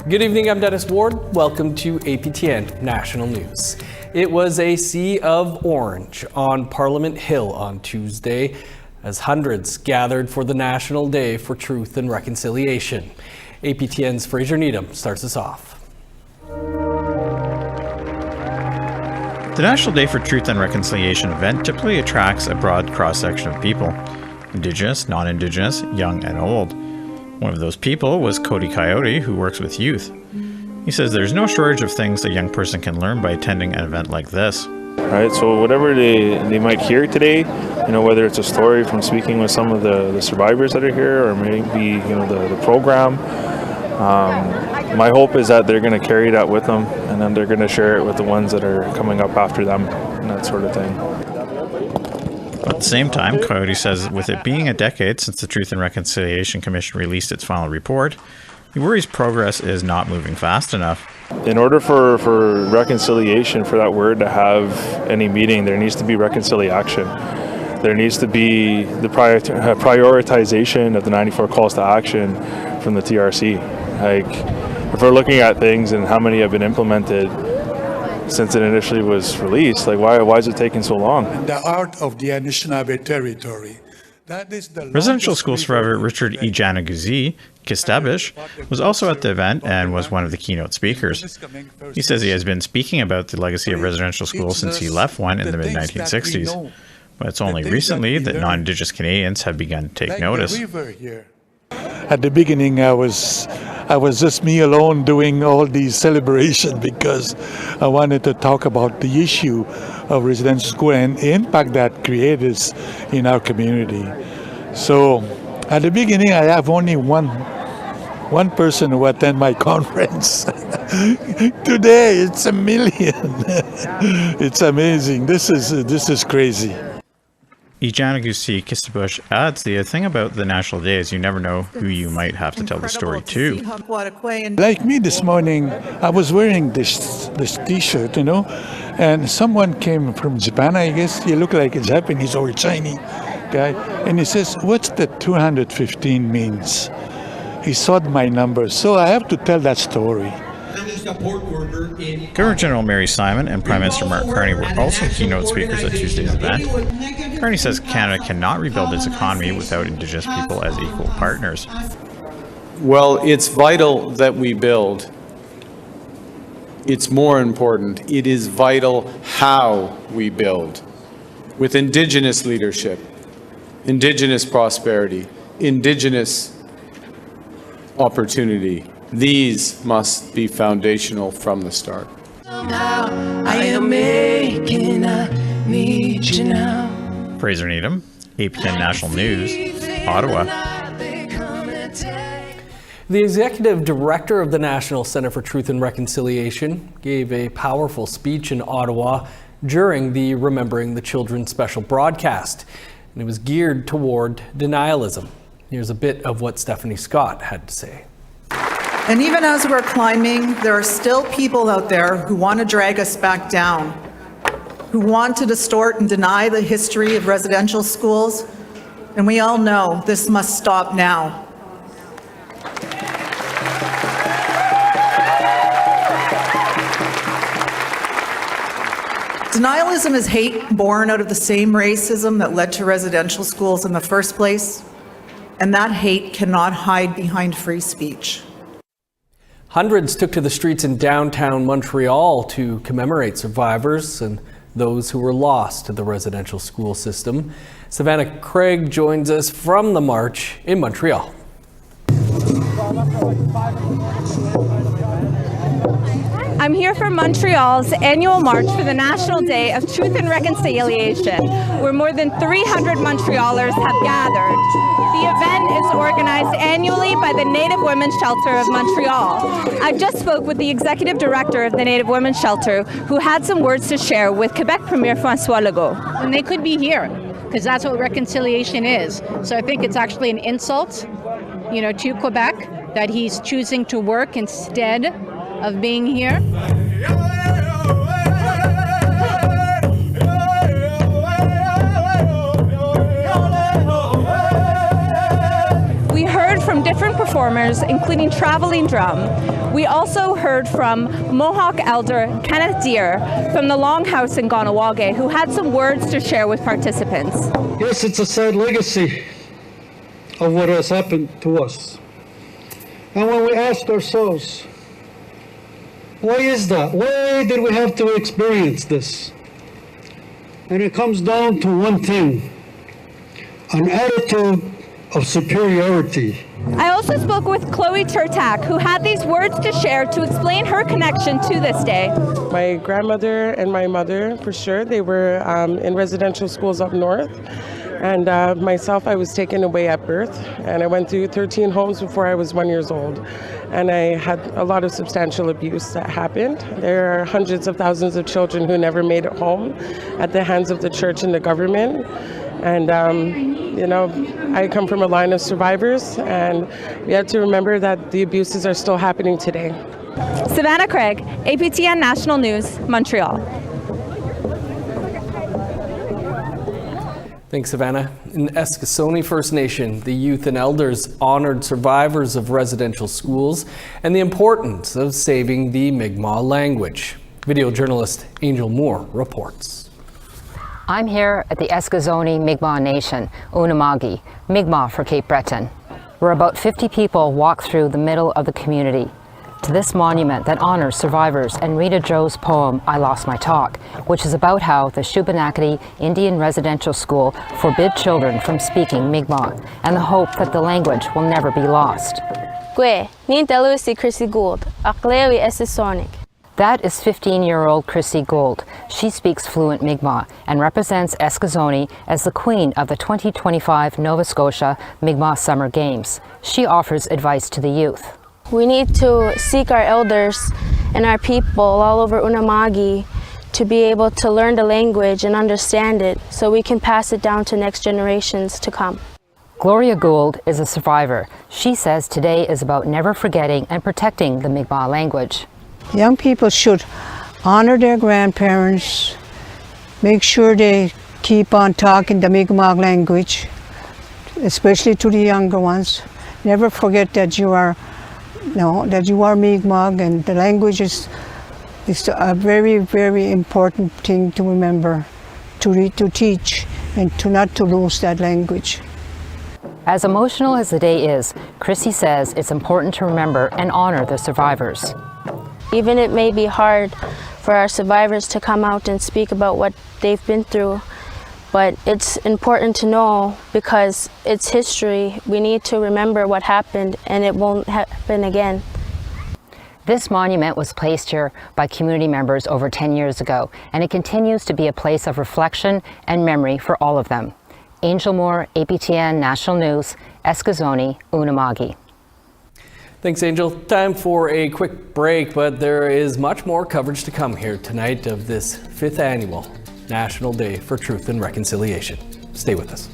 Good evening, I'm Dennis Ward. Welcome to APTN National News. It was a sea of orange on Parliament Hill on Tuesday as hundreds gathered for the National Day for Truth and Reconciliation. APTN's Fraser Needham starts us off. The National Day for Truth and Reconciliation event typically attracts a broad cross-section of people. Indigenous, non-Indigenous, young and old. One of those people was Cody Coyote, who works with youth. He says there's no shortage of things a young person can learn by attending an event like this. Right, so whatever they might hear today, whether it's a story from speaking with some of the survivors that are here, or maybe the program, my hope is that they're going to carry that with them, and then they're going to share it with the ones that are coming up after them, and that sort of thing. At the same time, Coyote says with it being a decade since the Truth and Reconciliation Commission released its final report, he worries progress is not moving fast enough. In order for reconciliation, for that word to have any meaning, there needs to be reconciliation. There needs to be the prioritization of the 94 calls to action from the TRC. If we're looking at things and how many have been implemented since it initially was released, why is it taking so long? The art of the Anishinaabe territory. That is the residential school survivor Richard Ijanaguzi Kistabish was also at the event and was one of the keynote speakers. He says he has been speaking about the legacy of residential schools since he left one in the mid-1960s. But it's only recently that non-Indigenous Canadians have begun to take notice. At the beginning, I was just me alone doing all these celebrations because I wanted to talk about the issue of residential school and the impact that creates in our community. So at the beginning, I have only one person who attend my conference. Today, it's 1 million. It's amazing. This is crazy. Ijanagusi Kistabush adds the thing about the National Day is you never know who you might have to tell the story to. Like me this morning, I was wearing this T-shirt, and someone came from Japan, I guess. He looked like a Japanese or a Chinese guy, and he says, "What's the 215 means?" He saw my number, so I have to tell that story. Governor General Mary Simon and Prime Minister Mark Carney were also keynote speakers at Tuesday's event. Carney says Canada cannot rebuild its economy without Indigenous people as equal partners. Well, it's vital that we build. It's more important. It is vital how we build. With Indigenous leadership, Indigenous prosperity, Indigenous opportunity. These must be foundational from the start. I am making a need you now. Fraser Needham, APTN National News, Ottawa. The Executive Director of the National Centre for Truth and Reconciliation gave a powerful speech in Ottawa during the Remembering the Children special broadcast, and it was geared toward denialism. Here's a bit of what Stephanie Scott had to say. And even as we're climbing, there are still people out there who want to drag us back down, who want to distort and deny the history of residential schools. And we all know this must stop now. Denialism is hate born out of the same racism that led to residential schools in the first place. And that hate cannot hide behind free speech. Hundreds took to the streets in downtown Montreal to commemorate survivors and those who were lost to the residential school system. Savannah Craig joins us from the march in Montreal. I'm here for Montreal's annual March for the National Day of Truth and Reconciliation, where more than 300 Montrealers have gathered. The event is organized annually by the Native Women's Shelter of Montreal. I just spoke with the Executive Director of the Native Women's Shelter, who had some words to share with Quebec Premier François Legault. And they could be here, because that's what reconciliation is. So I think it's actually an insult, to Quebec, that he's choosing to work instead of being here. We heard from different performers, including Traveling Drum. We also heard from Mohawk elder Kenneth Deere from the Longhouse in Ganawage, who had some words to share with participants. Yes, it's a sad legacy of what has happened to us. And when we ask ourselves, why is that? Why did we have to experience this? And it comes down to one thing, an attitude of superiority. I also spoke with Chloe Turtak, who had these words to share to explain her connection to this day. My grandmother and my mother, for sure, they were in residential schools up north. And myself, I was taken away at birth, and I went through 13 homes before I was 1 year old. And I had a lot of substantial abuse that happened. There are hundreds of thousands of children who never made it home at the hands of the church and the government. And, I come from a line of survivors, and we have to remember that the abuses are still happening today. Savannah Craig, APTN National News, Montreal. Thanks, Savannah. In Eskasoni First Nation, the youth and elders honored survivors of residential schools and the importance of saving the Mi'kmaq language. Video journalist Angel Moore reports. I'm here at the Eskasoni Mi'kmaq Nation, Unama'ki, Mi'kmaq for Cape Breton, where about 50 people walk through the middle of the community to this monument that honors survivors and Rita Joe's poem, I Lost My Talk, which is about how the Shubenacadie Indian Residential School forbid children from speaking Mi'kmaq and the hope that the language will never be lost. That is 15-year-old Chrissy Gould. She speaks fluent Mi'kmaq and represents Eskasoni as the queen of the 2025 Nova Scotia Mi'kmaq Summer Games. She offers advice to the youth. We need to seek our elders and our people all over Unama'ki to be able to learn the language and understand it so we can pass it down to next generations to come. Gloria Gould is a survivor. She says today is about never forgetting and protecting the Mi'kmaq language. Young people should honor their grandparents, make sure they keep on talking the Mi'kmaq language, especially to the younger ones. Never forget that you are Mi'kmaq, and the language is a very, very important thing to remember, to teach, and not to lose that language. As emotional as the day is, Chrissy says it's important to remember and honor the survivors. Even it may be hard for our survivors to come out and speak about what they've been through, but it's important to know because it's history. We need to remember what happened and it won't happen again. This monument was placed here by community members over 10 years ago, and it continues to be a place of reflection and memory for all of them. Angel Moore, APTN National News, Eskasoni, Unama'ki. Thanks, Angel. Time for a quick break, but there is much more coverage to come here tonight of this 5th annual National Day for Truth and Reconciliation. Stay with us.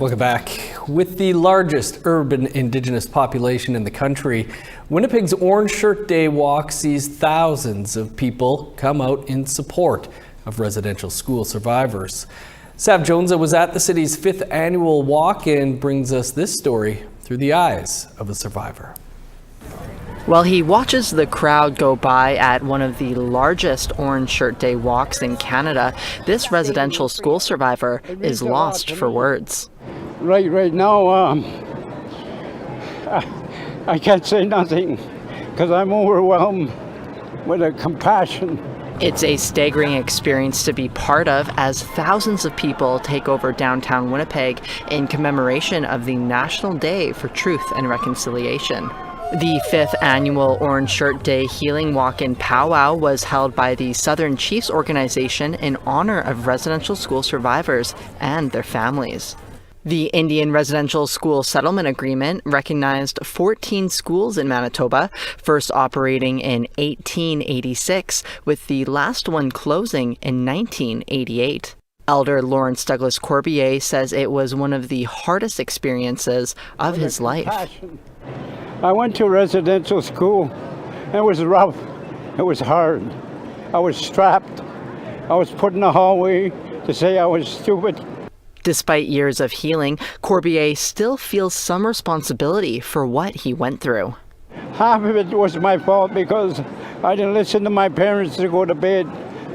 Welcome back. With the largest urban Indigenous population in the country, Winnipeg's Orange Shirt Day walk sees thousands of people come out in support of residential school survivors. Sav Jonesa was at the city's 5th annual walk and brings us this story through the eyes of a survivor. While he watches the crowd go by at one of the largest Orange Shirt Day walks in Canada, this residential school survivor is lost for words. Right now, I can't say nothing because I'm overwhelmed with a compassion. It's a staggering experience to be part of as thousands of people take over downtown Winnipeg in commemoration of the National Day for Truth and Reconciliation. The 5th annual Orange Shirt Day Healing Walk in Powwow was held by the Southern Chiefs organization in honor of residential school survivors and their families. The Indian Residential School Settlement Agreement recognized 14 schools in Manitoba, first operating in 1886, with the last one closing in 1988. Elder Lawrence Douglas Corbier says it was one of the hardest experiences of his life. I went to residential school. It was rough. It was hard. I was strapped. I was put in the hallway to say I was stupid. Despite years of healing, Corbier still feels some responsibility for what he went through. Half of it was my fault because I didn't listen to my parents to go to bed.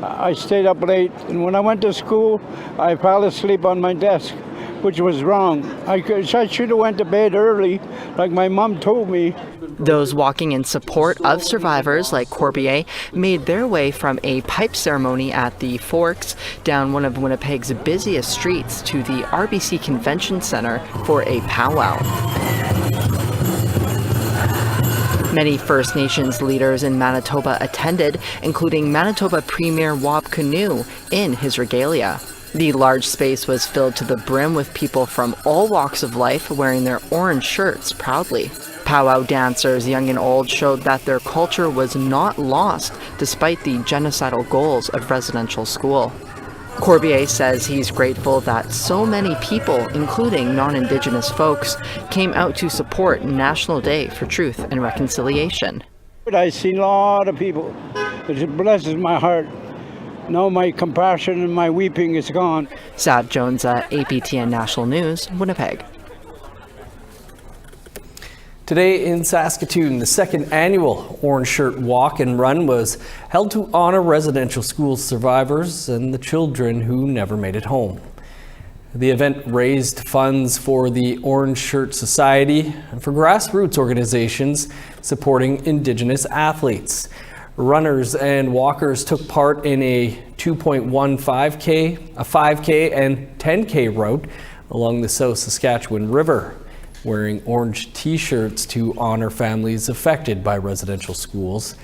I stayed up late, and when I went to school, I fell asleep on my desk, which was wrong. I should have went to bed early, like my mom told me. Those walking in support of survivors like Corbier made their way from a pipe ceremony at the Forks down one of Winnipeg's busiest streets to the RBC Convention Centre for a powwow. Many First Nations leaders in Manitoba attended, including Manitoba Premier Wab Kinew in his regalia. The large space was filled to the brim with people from all walks of life wearing their orange shirts proudly. Powwow dancers, young and old, showed that their culture was not lost despite the genocidal goals of residential school. Corbier says he's grateful that so many people, including non-Indigenous folks, came out to support National Day for Truth and Reconciliation. I see a lot of people. It blesses my heart. Now my compassion and my weeping is gone. Sav Jonesa, APTN National News, Winnipeg. Today in Saskatoon, the 2nd annual Orange Shirt Walk and Run was held to honor residential school survivors and the children who never made it home. The event raised funds for the Orange Shirt Society and for grassroots organizations supporting Indigenous athletes. Runners and walkers took part in a 2.15K, a 5K, and 10K route along the South Saskatchewan River, wearing orange t-shirts to honor families affected by residential schools.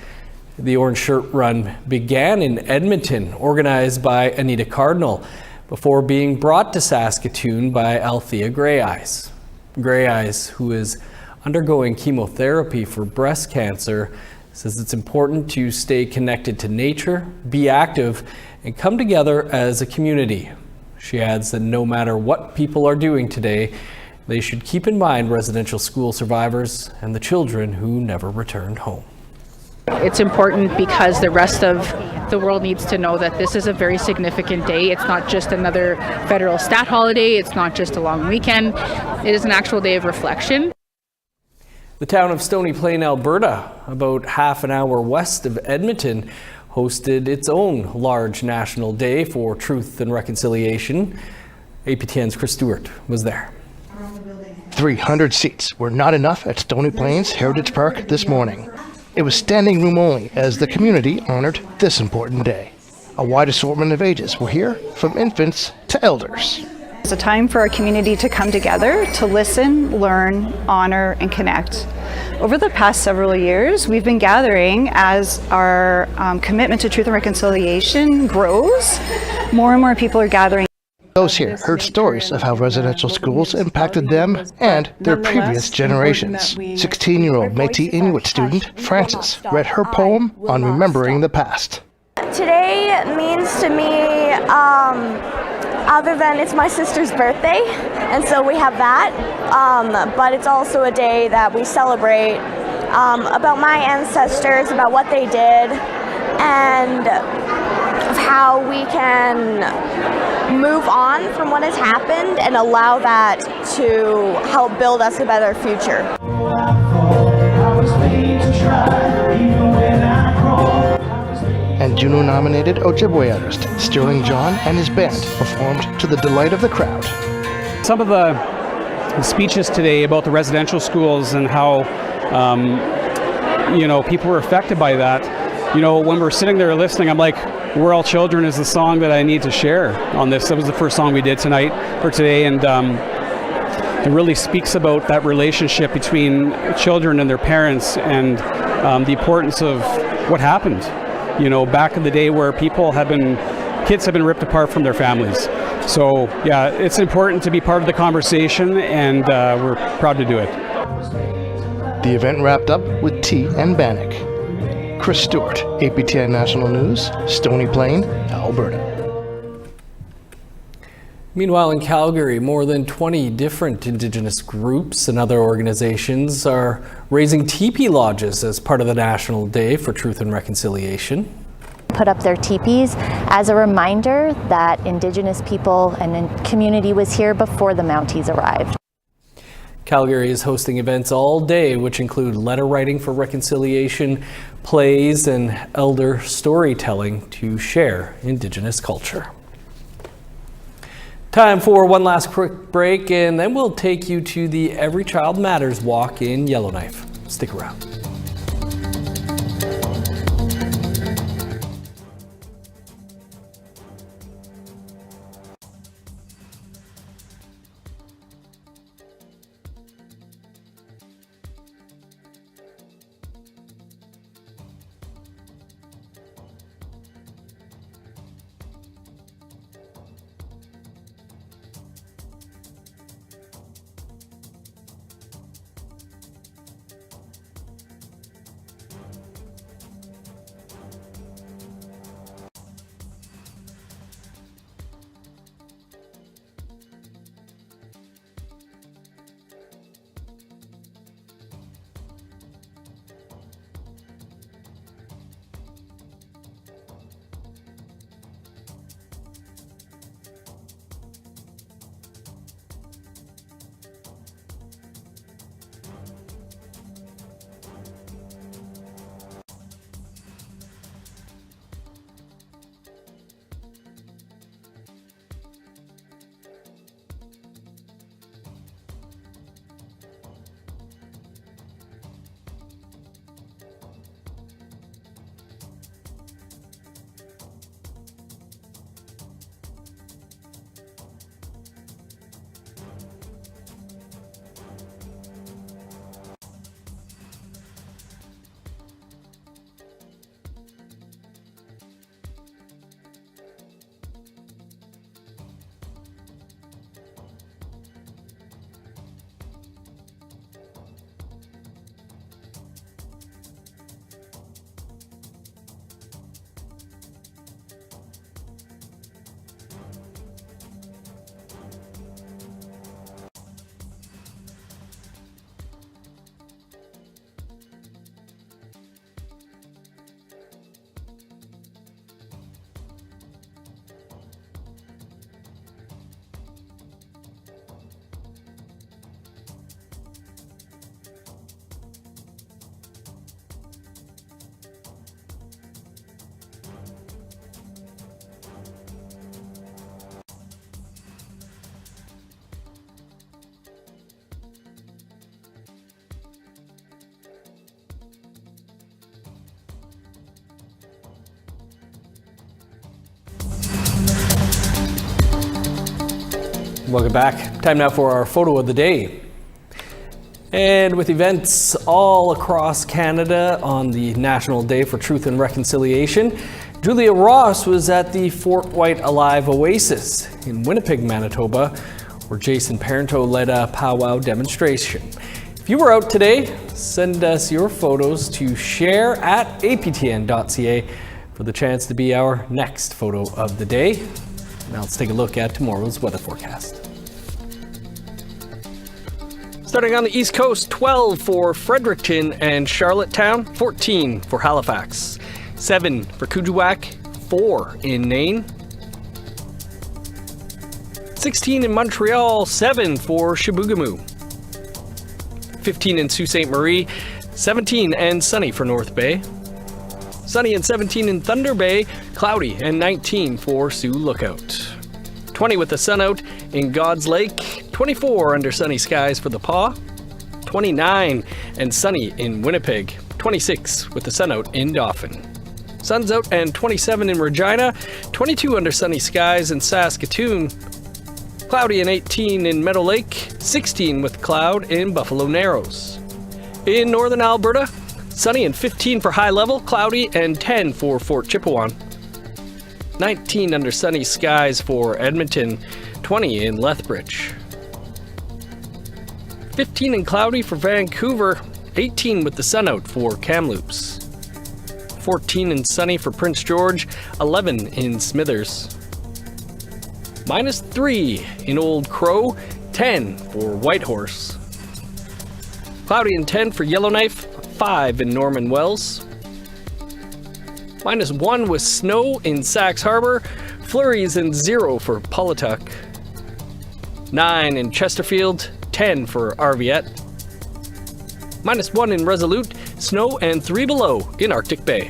The Orange Shirt Run began in Edmonton, organized by Anita Cardinal, before being brought to Saskatoon by Althea Greyeyes. Greyeyes, who is undergoing chemotherapy for breast cancer, says it's important to stay connected to nature, be active, and come together as a community. She adds that no matter what people are doing today, they should keep in mind residential school survivors and the children who never returned home. It's important because the rest of the world needs to know that this is a very significant day. It's not just another federal stat holiday. It's not just a long weekend. It is an actual day of reflection. The town of Stony Plain, Alberta, about half an hour west of Edmonton, hosted its own large National Day for Truth and Reconciliation. APTN's Chris Stewart was there. 300 seats were not enough at Stony Plain's Heritage Park this morning. It was standing room only as the community honored this important day. A wide assortment of ages were here, from infants to elders. It's a time for our community to come together, to listen, learn, honor, and connect. Over the past several years, we've been gathering as our commitment to truth and reconciliation grows. More and more people are gathering. Those here heard stories of how residential schools impacted them and their previous generations. 16-year-old Métis Inuit student Frances read her poem on remembering the past. Today means to me, other than it's my sister's birthday, And so we have that, but it's also a day that we celebrate about my ancestors, about what they did, and of how we can move on from what has happened and allow that to help build us a better future. And Juno-nominated Ojibwe artist Sterling John and his band performed to the delight of the crowd. Some of the speeches today about the residential schools and how people were affected by that. When we're sitting there listening, I'm like, "We're All Children" is the song that I need to share on this. That was the first song we did today, and it really speaks about that relationship between children and their parents, and the importance of what happened, back in the day where kids have been ripped apart from their families. So yeah, it's important to be part of the conversation, and we're proud to do it. The event wrapped up with tea and bannock. Chris Stewart, APTN National News, Stony Plain, Alberta. Meanwhile, in Calgary, more than 20 different Indigenous groups and other organizations are raising teepee lodges as part of the National Day for Truth and Reconciliation. Put up their teepees as a reminder that Indigenous people and community was here before the Mounties arrived. Calgary is hosting events all day, which include letter writing for reconciliation, plays, and elder storytelling to share Indigenous culture. Time for one last quick break, and then we'll take you to the Every Child Matters walk in Yellowknife. Stick around. Welcome back. Time now for our photo of the day. And with events all across Canada on the National Day for Truth and Reconciliation, Julia Ross was at the Fort White Alive Oasis in Winnipeg, Manitoba, where Jason Parento led a powwow demonstration. If you were out today, send us your photos to share@aptn.ca for the chance to be our next photo of the day. Now let's take a look at tomorrow's weather forecast. Starting on the East Coast, 12 for Fredericton and Charlottetown, 14 for Halifax, 7 for Kuujjuaq, 4 in Nain, 16 in Montreal, 7 for Chibougamau, 15 in Sault Ste. Marie, 17 and sunny for North Bay, sunny and 17 in Thunder Bay, cloudy and 19 for Sioux Lookout, 20 with the sun out in God's Lake, 24 under sunny skies for the Paw, 29 and sunny in Winnipeg, 26 with the sun out in Dauphin. Sun's out and 27 in Regina, 22 under sunny skies in Saskatoon, cloudy and 18 in Meadow Lake, 16 with cloud in Buffalo Narrows. In northern Alberta, sunny and 15 for High Level, cloudy and 10 for Fort Chipewyan. 19 under sunny skies for Edmonton, 20 in Lethbridge. 15 and cloudy for Vancouver, 18 with the sun out for Kamloops. 14 and sunny for Prince George, 11 in Smithers. -3 in Old Crow, 10 for Whitehorse. Cloudy and 10 for Yellowknife, 5 in Norman Wells. -1 with snow in Sax Harbor, flurries and 0 for Paulituck. 9 in Chesterfield, 10 for Arviat. -1 in Resolute, snow and 3 below in Arctic Bay.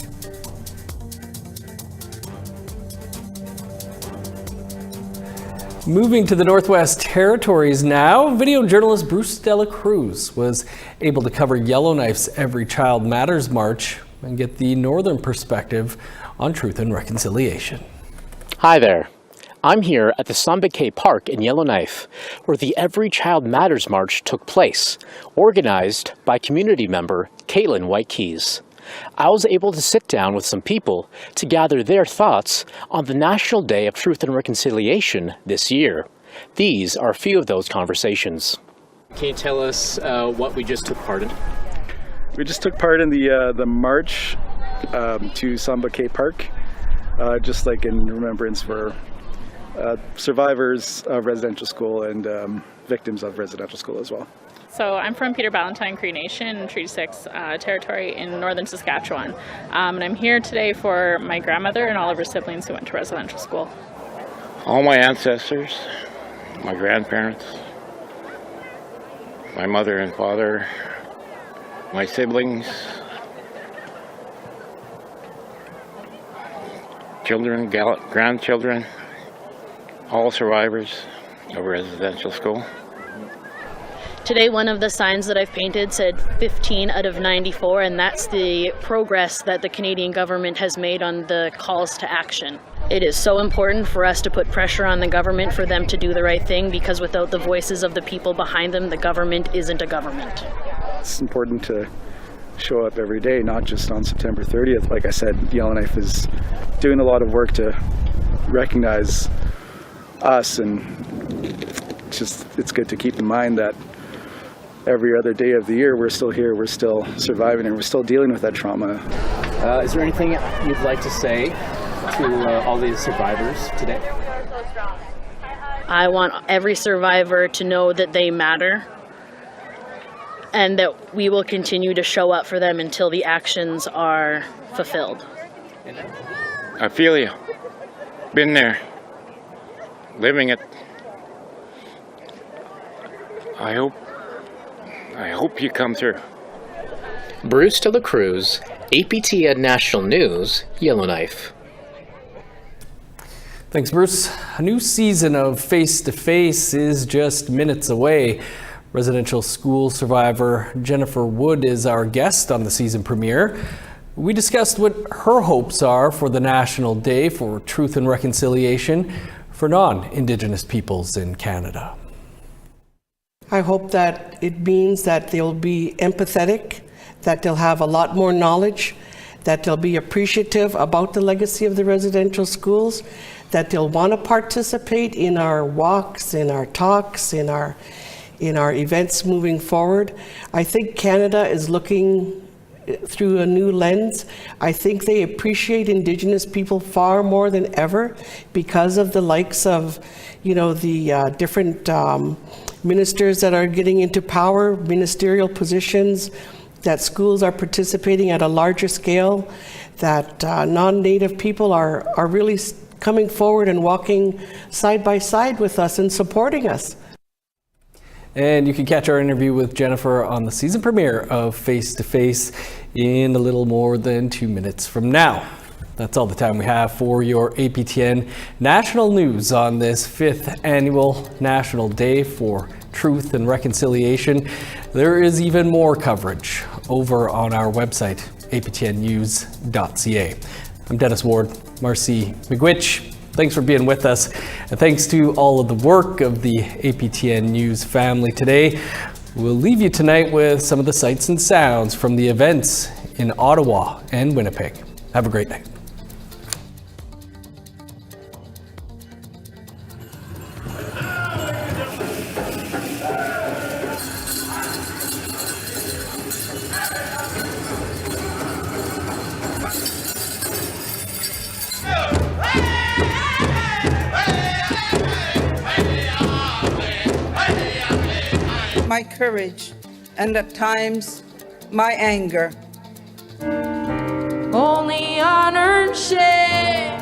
Moving to the Northwest Territories now, video journalist Bruce Dela Cruz was able to cover Yellowknife's Every Child Matters March and get the northern perspective on truth and reconciliation. Hi there. I'm here at the Sambake Park in Yellowknife, where the Every Child Matters March took place, organized by community member Caitlin White-Keys. I was able to sit down with some people to gather their thoughts on the National Day of Truth and Reconciliation this year. These are a few of those conversations. Can you tell us what we just took part in? We just took part in the march to Sambake Park, just like in remembrance for survivors of residential school and victims of residential school as well. So I'm from Peter Ballantyne Cree Nation, Treaty 6 territory in northern Saskatchewan. And I'm here today for my grandmother and all of her siblings who went to residential school. All my ancestors, my grandparents, my mother and father, my siblings, children, grandchildren, all survivors of residential school. Today, one of the signs that I've painted said 15 out of 94, and that's the progress that the Canadian government has made on the calls to action. It is so important for us to put pressure on the government for them to do the right thing, because without the voices of the people behind them, the government isn't a government. It's important to show up every day, not just on September 30th. Like I said, Yellowknife is doing a lot of work to recognize us, and it's good to keep in mind that every other day of the year we're still here, we're still surviving, and we're still dealing with that trauma. Is there anything you'd like to say to all these survivors today? I want every survivor to know that they matter and that we will continue to show up for them until the actions are fulfilled. I feel you. Been there. Living it. I hope you come through. Bruce Dela Cruz, APTN National News, Yellowknife. Thanks, Bruce. A new season of Face to Face is just minutes away. Residential school survivor Jennifer Wood is our guest on the season premiere. We discussed what her hopes are for the National Day for Truth and Reconciliation for non-Indigenous peoples in Canada. I hope that it means that they'll be empathetic, that they'll have a lot more knowledge, that they'll be appreciative about the legacy of the residential schools, that they'll want to participate in our walks, in our talks, in our events moving forward. I think Canada is looking through a new lens. I think they appreciate Indigenous people far more than ever because of the likes of, the different ministers that are getting into power, ministerial positions, that schools are participating at a larger scale, that non-Native people are really coming forward and walking side by side with us and supporting us. And you can catch our interview with Jennifer on the season premiere of Face to Face in a little more than 2 minutes from now. That's all the time we have for your APTN National News on this 5th annual National Day for Truth and Reconciliation. There is even more coverage over on our website, aptnnews.ca. I'm Dennis Ward, Marcy McGuitch. Thanks for being with us, and thanks to all of the work of the APTN News family today. We'll leave you tonight with some of the sights and sounds from the events in Ottawa and Winnipeg. Have a great night. My courage, and at times my anger. Only unearned shame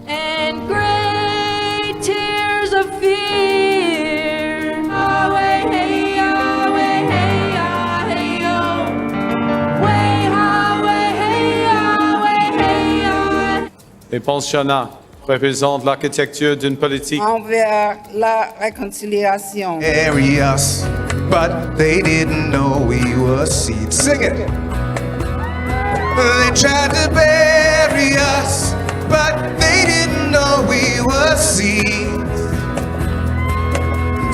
and great tears of fear. Yahweh, hey, Yahweh, hey, Yah, hey, yo. Way, Yahweh, hey, Yahweh, hey, Yah. Les pensionnats représentent l'architecture d'une politique envers la réconciliation. Bury us, but they didn't know we were seeds. Sing it. They tried to bury us, but they didn't know we were seeds.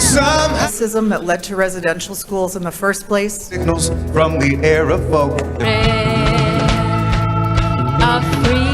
Some racism that led to residential schools in the first place. Signals from the Arab folk. A free